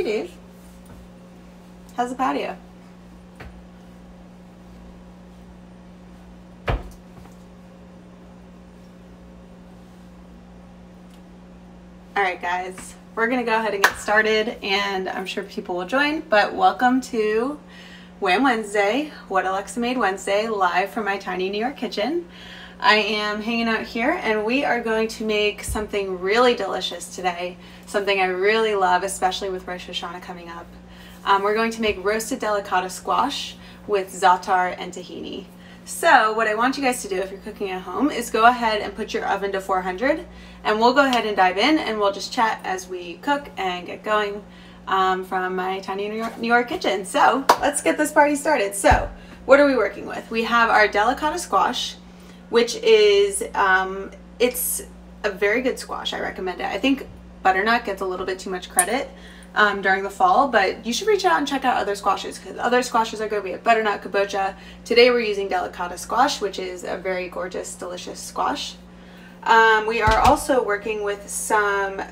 Dave. How's the patio? Alright guys, we're gonna go ahead and get started, and I'm sure people will join, but welcome to Wham Wednesday, What Alexa Made Wednesday, live from my tiny New York kitchen. I am hanging out here and we are going to make something really delicious today, something I really love, especially with Rosh Hashanah coming up. We're going to make roasted delicata squash with za'atar and tahini. So what I want you guys to do if you're cooking at home is go ahead and put your oven to 400, and we'll go ahead and dive in and we'll just chat as we cook and get going from my tiny New York kitchen. So let's get this party started. So what are we working with? We have our delicata squash, which is, it's a very good squash. I recommend it. I think butternut gets a little bit too much credit during the fall, but you should reach out and check out other squashes because other squashes are good. We have butternut, kabocha. Today we're using delicata squash, which is a very gorgeous, delicious squash. We are also working with some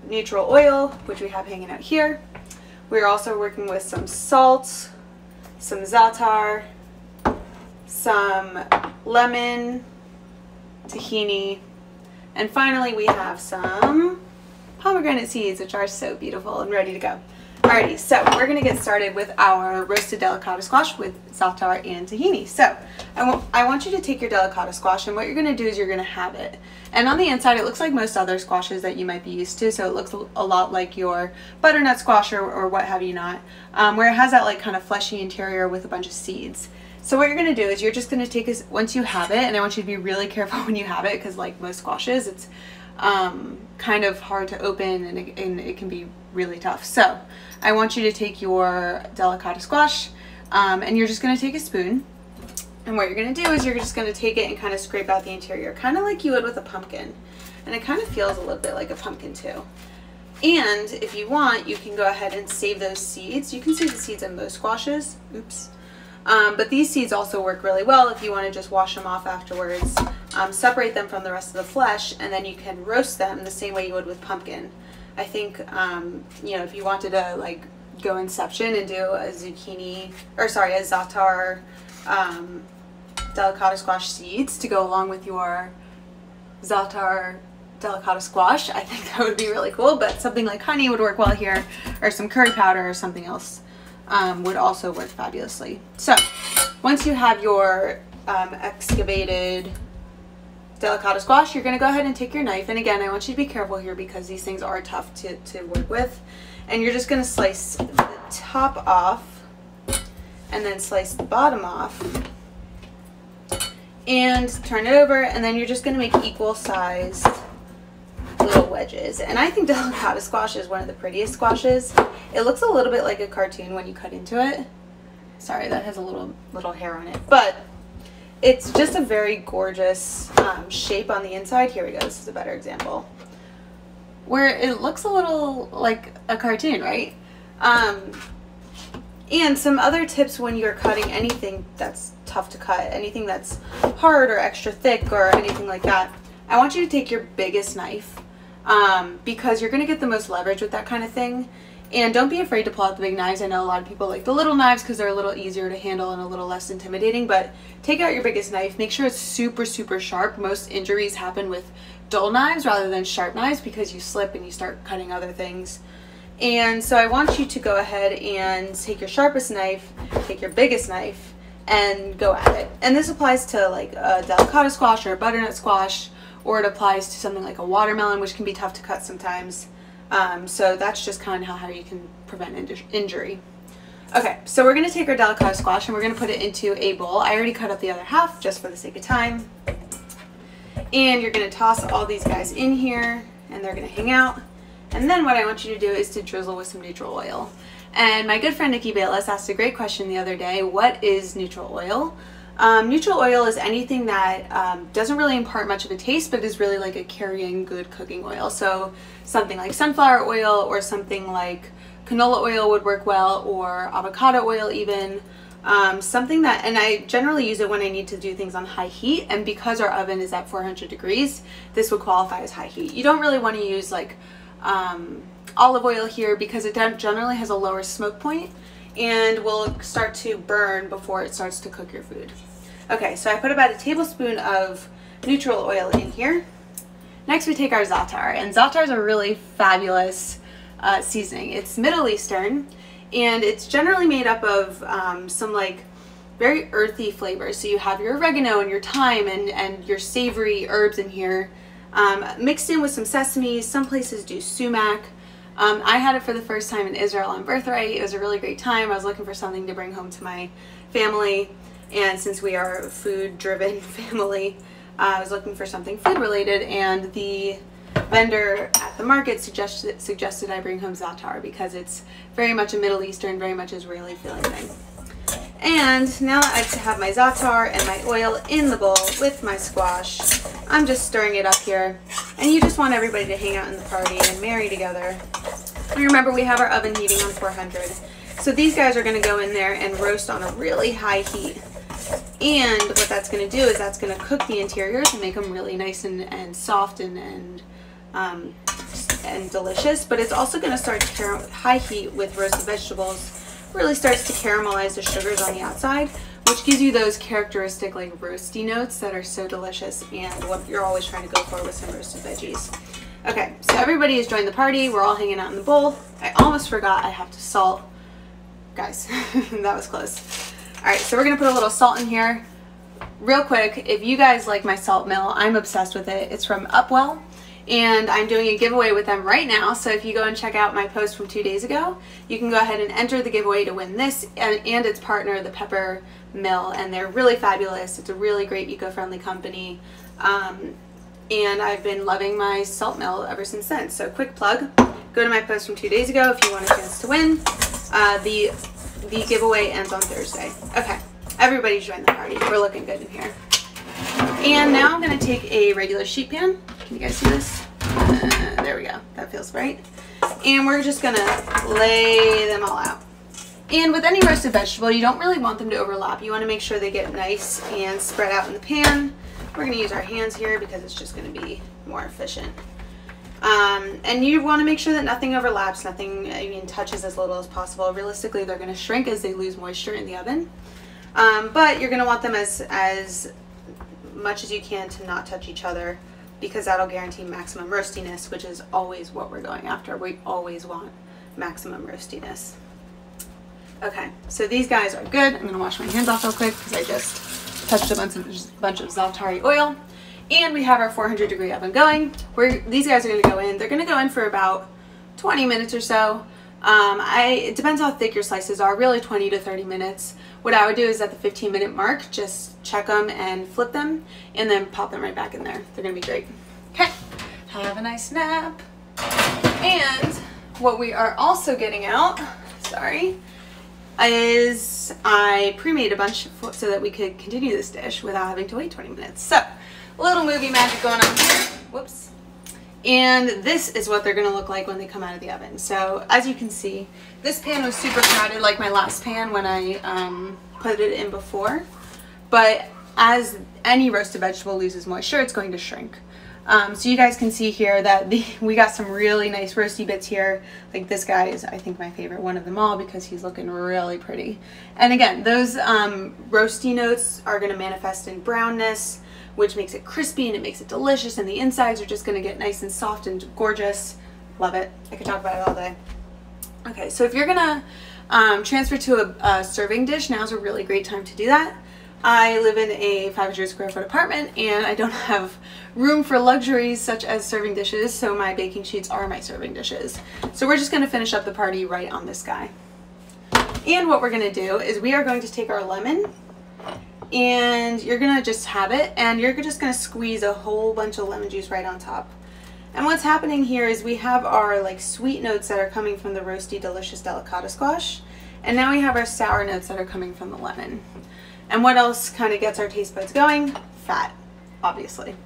neutral oil, which we have hanging out here. We're also working with some salt, some za'atar, some lemon, tahini, and finally we have some pomegranate seeds, which are so beautiful and ready to go. Alrighty, so we're gonna get started with our roasted delicata squash with za'atar and tahini. So I want you to take your delicata squash, and what you're gonna do is you're gonna halve it. And on the inside, it looks like most other squashes that you might be used to. So it looks a lot like your butternut squash or what have you not, where it has that like kind of fleshy interior with a bunch of seeds. So what you're gonna do is you're just gonna take this, once you have it, and I want you to be really careful when you have it, because like most squashes, it's kind of hard to open and it can be really tough. So I want you to take your delicata squash and you're just going to take a spoon, and what you're going to do is you're just going to take it and kind of scrape out the interior, kind of like you would with a pumpkin, and it kind of feels a little bit like a pumpkin too. And if you want, you can go ahead and save those seeds. You can save the seeds in most squashes, oops, but these seeds also work really well if you want to just wash them off afterwards. Separate them from the rest of the flesh, and then you can roast them the same way you would with pumpkin. I think, you know, if you wanted to like go Inception and do a zucchini, or sorry, a za'atar delicata squash seeds to go along with your za'atar delicata squash, I think that would be really cool. But something like honey would work well here, or some curry powder or something else would also work fabulously. So once you have your excavated delicata squash, you're going to go ahead and take your knife, and again I want you to be careful here because these things are tough to work with, and you're just going to slice the top off and then slice the bottom off and turn it over, and then you're just going to make equal sized little wedges. And I think delicata squash is one of the prettiest squashes. It looks a little bit like a cartoon when you cut into it. Sorry, that has a little hair on it, but it's just a very gorgeous shape on the inside. Here we go, this is a better example, where it looks a little like a cartoon, right? And some other tips when you're cutting anything that's tough to cut, anything that's hard or extra thick or anything like that, I want you to take your biggest knife because you're going to get the most leverage with that kind of thing. And don't be afraid to pull out the big knives. I know a lot of people like the little knives because they're a little easier to handle and a little less intimidating, but take out your biggest knife. Make sure it's super, super sharp. Most injuries happen with dull knives rather than sharp knives because you slip and you start cutting other things. And so I want you to go ahead and take your sharpest knife, take your biggest knife, and go at it. And this applies to like a delicata squash or a butternut squash, or it applies to something like a watermelon, which can be tough to cut sometimes. So that's just kind of how you can prevent injury. Okay, so we're going to take our delicata squash and we're going to put it into a bowl. I already cut up the other half just for the sake of time. And you're going to toss all these guys in here and they're going to hang out. And then what I want you to do is to drizzle with some neutral oil. And my good friend Nikki Bayless asked a great question the other day. What is neutral oil? Neutral oil is anything that doesn't really impart much of a taste, but is really like a carrying good cooking oil. So something like sunflower oil or something like canola oil would work well, or avocado oil even. Something that, and I generally use it when I need to do things on high heat, and because our oven is at 400 degrees, this would qualify as high heat. You don't really want to use like olive oil here because it generally has a lower smoke point and will start to burn before it starts to cook your food. Okay, so I put about a tablespoon of neutral oil in here. Next we take our Za'Atar, and Za'Atar is a really fabulous seasoning. It's Middle Eastern, and it's generally made up of some like very earthy flavors. So you have your oregano and your thyme and your savory herbs in here, mixed in with some sesame. Some places do sumac. I had it for the first time in Israel on Birthright. It was a really great time. I was looking for something to bring home to my family, and since we are a food-driven family, I was looking for something food-related, and the vendor at the market suggested I bring home Za'Atar because it's very much a Middle Eastern, very much Israeli feeling thing. And now that I have my Za'Atar and my oil in the bowl with my squash, I'm just stirring it up here. And you just want everybody to hang out in the party and marry together. And remember, we have our oven heating on 400. So these guys are going to go in there and roast on a really high heat. And what that's going to do is that's going to cook the interiors and make them really nice and soft and delicious. But it's also going to start high heat with roasted vegetables. Really starts to caramelize the sugars on the outside, which gives you those characteristic like roasty notes that are so delicious and what you're always trying to go for with some roasted veggies. Okay, so everybody has joined the party. We're all hanging out in the bowl. I almost forgot I have to salt. Guys, that was close. All right, so we're gonna put a little salt in here. Real quick, if you guys like my salt mill, I'm obsessed with it. It's from Upwell, and I'm doing a giveaway with them right now. So if you go and check out my post from 2 days ago, you can go ahead and enter the giveaway to win this and its partner, the Pepper Mill, and they're really fabulous. It's a really great eco-friendly company, and I've been loving my salt mill ever since then. So quick plug, go to my post from 2 days ago if you want a chance to win. The giveaway ends on Thursday. Okay, everybody join the party. We're looking good in here. And now I'm going to take a regular sheet pan. Can you guys see this? There we go. That feels right. And we're just going to lay them all out. And with any roasted vegetable, you don't really want them to overlap. You want to make sure they get nice and spread out in the pan. We're going to use our hands here because it's just going to be more efficient. And you want to make sure that nothing overlaps, nothing touches as little as possible. Realistically, they're going to shrink as they lose moisture in the oven. But you're going to want them as much as you can to not touch each other, because that'll guarantee maximum roastiness, which is always what we're going after. We always want maximum roastiness. Okay, so these guys are good. I'm going to wash my hands off real quick because I just touched a bunch of Za'Atar oil. And we have our 400-degree oven going. These guys are going to go in. They're going to go in for about 20 minutes or so. It depends how thick your slices are, really 20 to 30 minutes. What I would do is at the 15-minute mark, just check them and flip them, and then pop them right back in there. They're going to be great. Okay, have a nice nap. And what we are also getting out, is I pre-made a bunch so that we could continue this dish without having to wait 20 minutes. So, a little movie magic going on here. Whoops. And this is what they're going to look like when they come out of the oven. So as you can see, this pan was super crowded like my last pan when I put it in before. But as any roasted vegetable loses moisture, it's going to shrink. So you guys can see here that we got some really nice roasty bits here. Like this guy is, I think, my favorite one of them all because he's looking really pretty. And again, those roasty notes are going to manifest in brownness, which makes it crispy and it makes it delicious, and the insides are just going to get nice and soft and gorgeous. Love it. I could talk about it all day. Okay, so if you're going to transfer to a serving dish, now's a really great time to do that. I live in a 500 square foot apartment and I don't have room for luxuries such as serving dishes, so my baking sheets are my serving dishes. So we're just going to finish up the party right on this guy. And what we're going to do is we are going to take our lemon, and you're gonna just have it, and you're just gonna squeeze a whole bunch of lemon juice right on top. And what's happening here is we have our like sweet notes that are coming from the roasty delicious Delicata squash, and now we have our sour notes that are coming from the lemon. And what else kind of gets our taste buds going? Fat, obviously.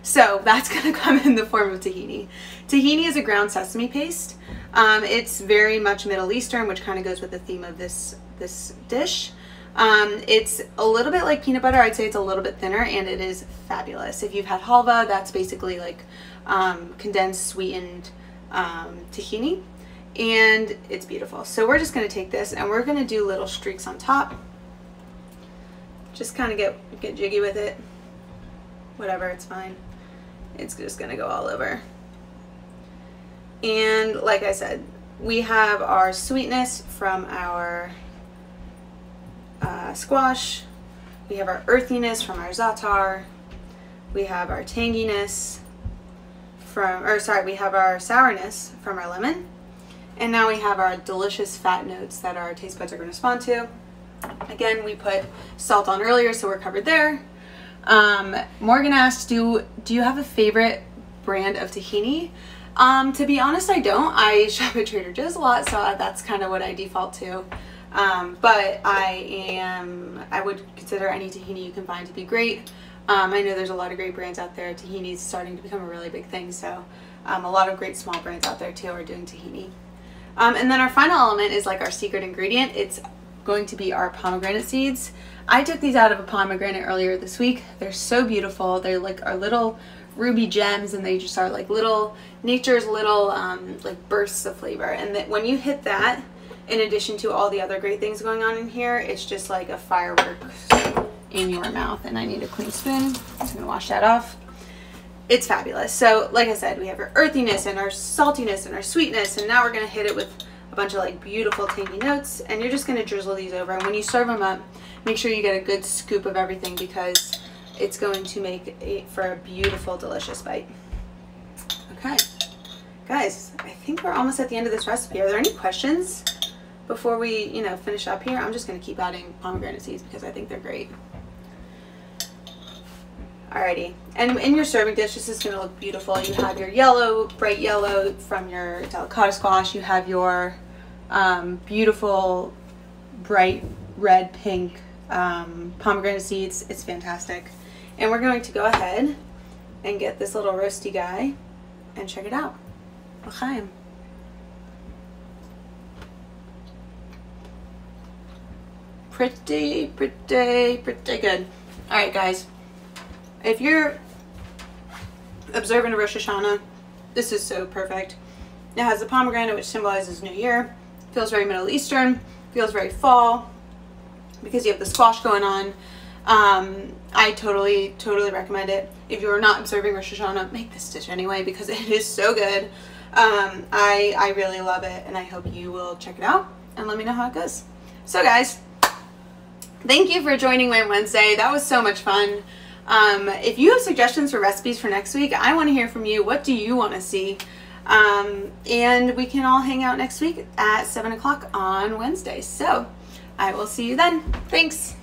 So that's gonna come in the form of tahini. Tahini is a ground sesame paste. It's very much Middle Eastern, which kind of goes with the theme of this dish. It's a little bit like peanut butter. I'd say it's a little bit thinner, and it is fabulous. If you've had halva, that's basically like condensed sweetened tahini. and it's beautiful. So we're just going to take this and we're going to do little streaks on top. Just kind of get jiggy with it. Whatever, it's fine. It's just going to go all over. And like I said, we have our sweetness from our squash. We have our earthiness from our Za'Atar. We have our tanginess from, or sorry, we have our sourness from our lemon. And now we have our delicious fat notes that our taste buds are going to respond to. Again, we put salt on earlier, so we're covered there. Morgan asked, do you have a favorite brand of tahini? To be honest, I don't. I shop at Trader Joe's a lot, so that's kind of what I default to. But I would consider any tahini you can find to be great. I know there's a lot of great brands out there. Tahini is starting to become a really big thing, so a lot of great small brands out there too are doing tahini. And then our final element is like our secret ingredient. It's going to be our pomegranate seeds. I took these out of a pomegranate earlier this week. They're so beautiful. They're like our little ruby gems, and they just are like little nature's little like bursts of flavor. And that when you hit that, in addition to all the other great things going on in here, it's just like a fireworks in your mouth. And I need a clean spoon. I'm gonna wash that off. It's fabulous. So like I said, we have our earthiness and our saltiness and our sweetness, and now we're gonna hit it with a bunch of like beautiful tangy notes, and you're just gonna drizzle these over. And when you serve them up, make sure you get a good scoop of everything, because it's going to make for a beautiful, delicious bite. Okay, guys, I think we're almost at the end of this recipe. Are there any questions before we, finish up here? I'm just gonna keep adding pomegranate seeds because I think they're great. Alrighty, and in your serving dish, this is going to look beautiful. You have your yellow, bright yellow from your Delicata squash. You have your beautiful, bright red, pink pomegranate seeds. It's fantastic. And we're going to go ahead and get this little roasty guy and check it out. L'chaim. Pretty good. Alright, guys. If you're observing a Rosh Hashanah, this is so perfect. It has the pomegranate, which symbolizes New Year. Feels very Middle Eastern. Feels very fall, because you have the squash going on. I totally recommend it. If you are not observing Rosh Hashanah, make this dish anyway, because it is so good. I really love it, and I hope you will check it out and let me know how it goes. So guys, thank you for joining my Wednesday. That was so much fun. If you have suggestions for recipes for next week, I want to hear from you. What do you want to see? And we can all hang out next week at 7 o'clock on Wednesday. So I will see you then. Thanks.